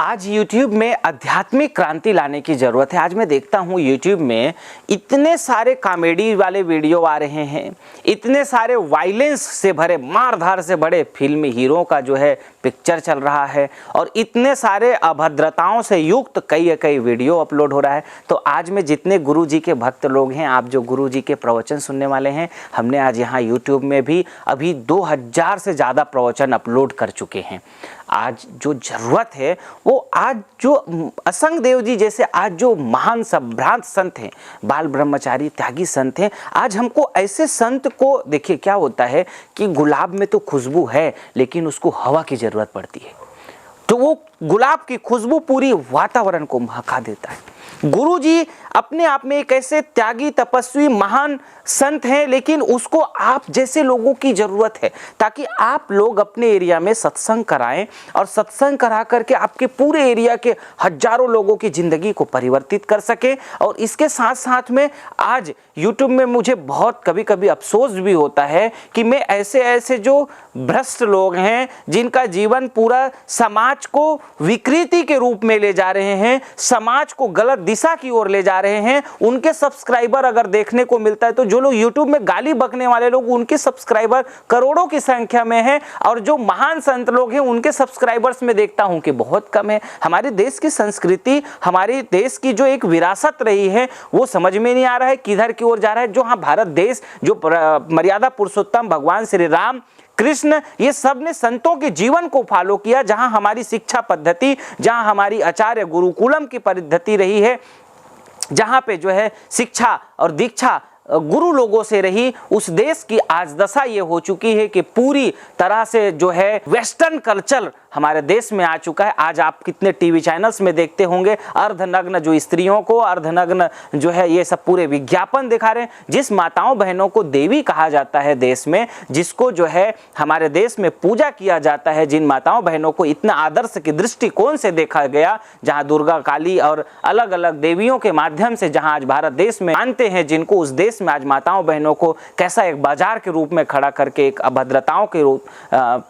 आज YouTube में आध्यात्मिक क्रांति लाने की ज़रूरत है। आज मैं देखता हूँ YouTube में इतने सारे कॉमेडी वाले वीडियो आ रहे हैं, इतने सारे वायलेंस से भरे, मारधार से भरे फिल्मी हीरो का जो है पिक्चर चल रहा है और इतने सारे अभद्रताओं से युक्त कई वीडियो अपलोड हो रहा है। तो आज में जितने गुरुजी के भक्त लोग हैं, आप जो गुरुजी के प्रवचन सुनने वाले हैं, हमने आज यहाँ YouTube में भी अभी 2000 से ज़्यादा प्रवचन अपलोड कर चुके हैं। आज जो ज़रूरत है वो आज जो असंग देव जी जैसे आज जो महान संभ्रांत संत हैं, बाल ब्रह्मचारी त्यागी संत हैं, आज हमको ऐसे संत को देखिए, क्या होता है कि गुलाब में तो खुशबू है लेकिन उसको हवा की ज़रूरत पड़ती है, तो वो गुलाब की खुशबू पूरी वातावरण को महका देता है। गुरुजी अपने आप में एक ऐसे त्यागी तपस्वी महान संत हैं, लेकिन उसको आप जैसे लोगों की ज़रूरत है ताकि आप लोग अपने एरिया में सत्संग कराएं और सत्संग करा करके आपके पूरे एरिया के हजारों लोगों की ज़िंदगी को परिवर्तित कर सके। और इसके साथ साथ में आज YouTube में मुझे बहुत कभी अफसोस भी होता है कि मैं ऐसे जो भ्रष्ट लोग हैं, जिनका जीवन पूरा समाज को विकृति के रूप में ले जा रहे हैं, समाज को गलत दिशा की ओर ले जा रहे हैं, उनके सब्सक्राइबर अगर देखने को मिलता है तो जो लोग YouTube में गाली बकने वाले लोग, उनके सब्सक्राइबर करोड़ों की संख्या में हैं और जो महान संत लोग हैं उनके सब्सक्राइबर्स में देखता हूं कि बहुत कम है। हमारे देश की संस्कृति, हमारे देश की जो एक विरासत रही है वो समझ में नहीं आ रहा है किधर की ओर जा रहा है। जो हाँ, भारत देश जो मर्यादा पुरुषोत्तम भगवान श्री राम कृष्ण, ये सब ने संतों के जीवन को फॉलो किया, जहां हमारी शिक्षा पद्धति, जहां हमारी आचार्य गुरुकुलम की पद्धति रही है, जहां पे जो है शिक्षा और दीक्षा गुरु लोगों से रही, उस देश की आज दशा ये हो चुकी है कि पूरी तरह से जो है वेस्टर्न कल्चर हमारे देश में आ चुका है। आज आप कितने टीवी चैनल्स में देखते होंगे, अर्धनग्न जो स्त्रियों को, अर्धनग्न जो है ये सब पूरे विज्ञापन दिखा रहे हैं। जिस माताओं बहनों को देवी कहा जाता है देश में, जिसको जो है हमारे देश में पूजा किया जाता है, जिन माताओं बहनों को इतना आदर्श के दृष्टिकोण से देखा गया, जहाँ दुर्गा काली और अलग अलग देवियों के माध्यम से जहाँ आज भारत देश में मानते हैं, जिनको उस देश में आज माताओं बहनों को कैसा एक बाजार के रूप में खड़ा करके एक अभद्रताओं के रूप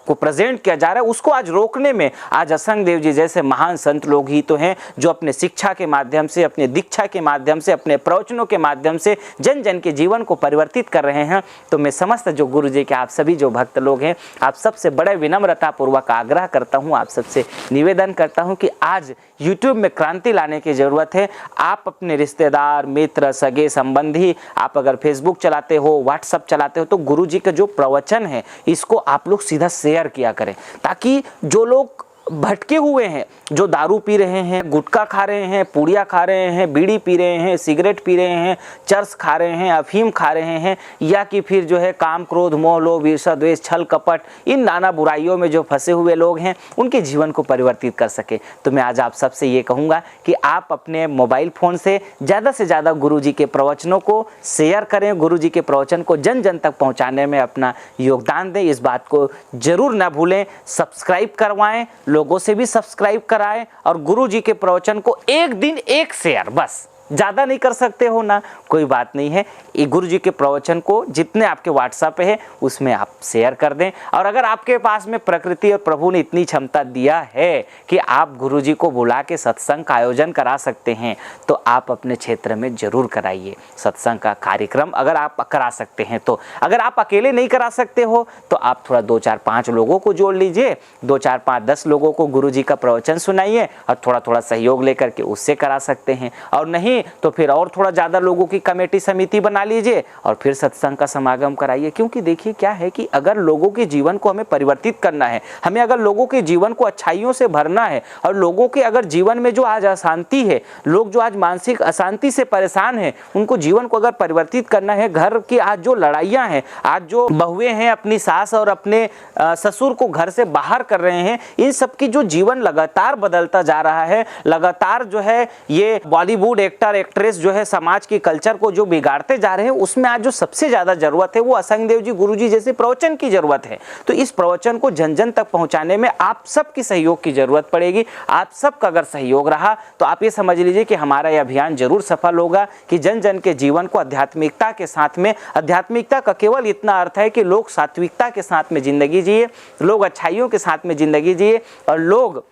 को प्रेजेंट किया जा रहा है, उसको आज रोकने में आज असंग देव जी जैसे महान संत लोग ही तो हैं जो अपने शिक्षा के माध्यम से, अपने दीक्षा के माध्यम से, अपने प्रवचनों के माध्यम से जन जन के जीवन को परिवर्तित कर रहे हैं। तो मैं समस्त जो गुरु जी के आप सभी जो भक्त लोग हैं, आप सबसे बड़े विनम्रता पूर्वक आग्रह करता हूं, आप सबसे निवेदन करता हूं कि आज YouTube में क्रांति लाने की जरूरत है। आप अपने रिश्तेदार, मित्र, सगे संबंधी, आप अगर फेसबुक चलाते हो, व्हाट्सएप चलाते हो, तो गुरु जी का जो प्रवचन है इसको आप लोग सीधा शेयर किया करें, ताकि जो लोग भटके हुए हैं, जो दारू पी रहे हैं, गुटखा खा रहे हैं, पूड़िया खा रहे हैं, बीड़ी पी रहे हैं, सिगरेट पी रहे हैं, चरस खा रहे हैं, अफीम खा रहे हैं, या कि फिर जो है काम, क्रोध, मोह, लोभ, ईर्ष्या, द्वेष, छल, कपट, इन नाना बुराइयों में जो फंसे हुए लोग हैं, उनके जीवन को परिवर्तित कर सके। तो मैं आज आप सबसे ये कहूँगा कि आप अपने मोबाइल फ़ोन से ज़्यादा गुरु जी के प्रवचनों को शेयर करें, गुरु जी के प्रवचन को जन जन तक पहुँचाने में अपना योगदान दें। इस बात को जरूर ना भूलें, सब्सक्राइब करवाएं, लोगों से भी सब्सक्राइब कराएं और गुरु जी के प्रवचन को एक दिन एक शेयर, बस ज़्यादा नहीं कर सकते हो ना, कोई बात नहीं है। ये गुरु जी के प्रवचन को जितने आपके व्हाट्सएप पे है उसमें आप शेयर कर दें। और अगर आपके पास में प्रकृति और प्रभु ने इतनी क्षमता दिया है कि आप गुरु जी को बुला के सत्संग का आयोजन करा सकते हैं, तो आप अपने क्षेत्र में ज़रूर कराइए सत्संग का कार्यक्रम, अगर आप करा सकते हैं तो। अगर आप अकेले नहीं करा सकते हो तो आप थोड़ा 2, 4, 5 लोगों को जोड़ लीजिए, 2, 4, 5, 10 लोगों को गुरु जी का प्रवचन सुनाइए और थोड़ा सहयोग लेकर के उससे करा सकते हैं। और नहीं तो फिर और थोड़ा ज़्यादा लोगों की कमेटी समिति बना लीजिए और फिर सत्संग का समागम कराइए। क्योंकि देखिए क्या है कि अगर लोगों के जीवन को हमें परिवर्तित करना है, हमें अगर लोगों के जीवन को अच्छाइयों से भरना है, और लोगों के अगर जीवन में जो आज अशांति है, लोग जो आज मानसिक अशांति से परेशान हैं, उनको जीवन को अगर परिवर्तित करना है, घर की आज जो लड़ाइयाँ हैं, आज जो बहुएँ हैं अपनी सास और अपने ससुर को घर से बाहर कर रहे हैं, इन सब की जो जीवन लगातार बदलता जा रहा है, लगातार जो है ये बॉलीवुड एक्ट्रेस जो है समाज की कल्चर को जो बिगाड़ते जा रहे हैं, उसमें आज जो सबसे ज्यादा जरूरत है वो असंग देव जी गुरु जी जैसे प्रवचन की जरूरत है। तो इस प्रवचन को जन जन तक पहुंचाने में आप सबकी सहयोग की जरूरत पड़ेगी। आप सबका अगर सहयोग रहा तो आप ये समझ लीजिए कि हमारा यह अभियान जरूर सफल होगा कि जन जन के जीवन को आध्यात्मिकता के साथ में, आध्यात्मिकता का केवल इतना अर्थ है कि लोग सात्विकता के साथ में जिंदगी जिए, लोग अच्छाइयों के साथ में जिंदगी जिए और लोग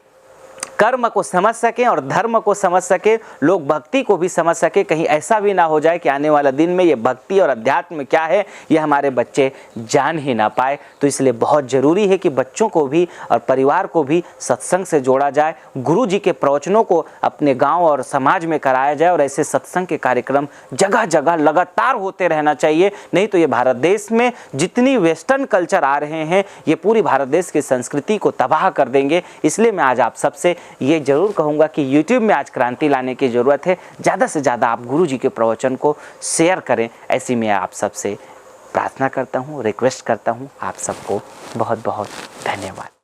कर्म को समझ सकें और धर्म को समझ सकें, लोग भक्ति को भी समझ सकें। कहीं ऐसा भी ना हो जाए कि आने वाला दिन में ये भक्ति और अध्यात्म क्या है ये हमारे बच्चे जान ही ना पाए। तो इसलिए बहुत ज़रूरी है कि बच्चों को भी और परिवार को भी सत्संग से जोड़ा जाए, गुरु जी के प्रवचनों को अपने गांव और समाज में कराया जाए और ऐसे सत्संग के कार्यक्रम जगह जगह लगातार होते रहना चाहिए। नहीं तो ये भारत देश में जितनी वेस्टर्न कल्चर आ रहे हैं ये पूरी भारत देश की संस्कृति को तबाह कर देंगे। इसलिए मैं आज आप सबसे ये जरूर कहूँगा कि यूट्यूब में आज क्रांति लाने की ज़रूरत है। ज़्यादा से ज़्यादा आप गुरु जी के प्रवचन को शेयर करें, ऐसी मैं आप सबसे प्रार्थना करता हूँ, रिक्वेस्ट करता हूँ। आप सबको बहुत बहुत धन्यवाद।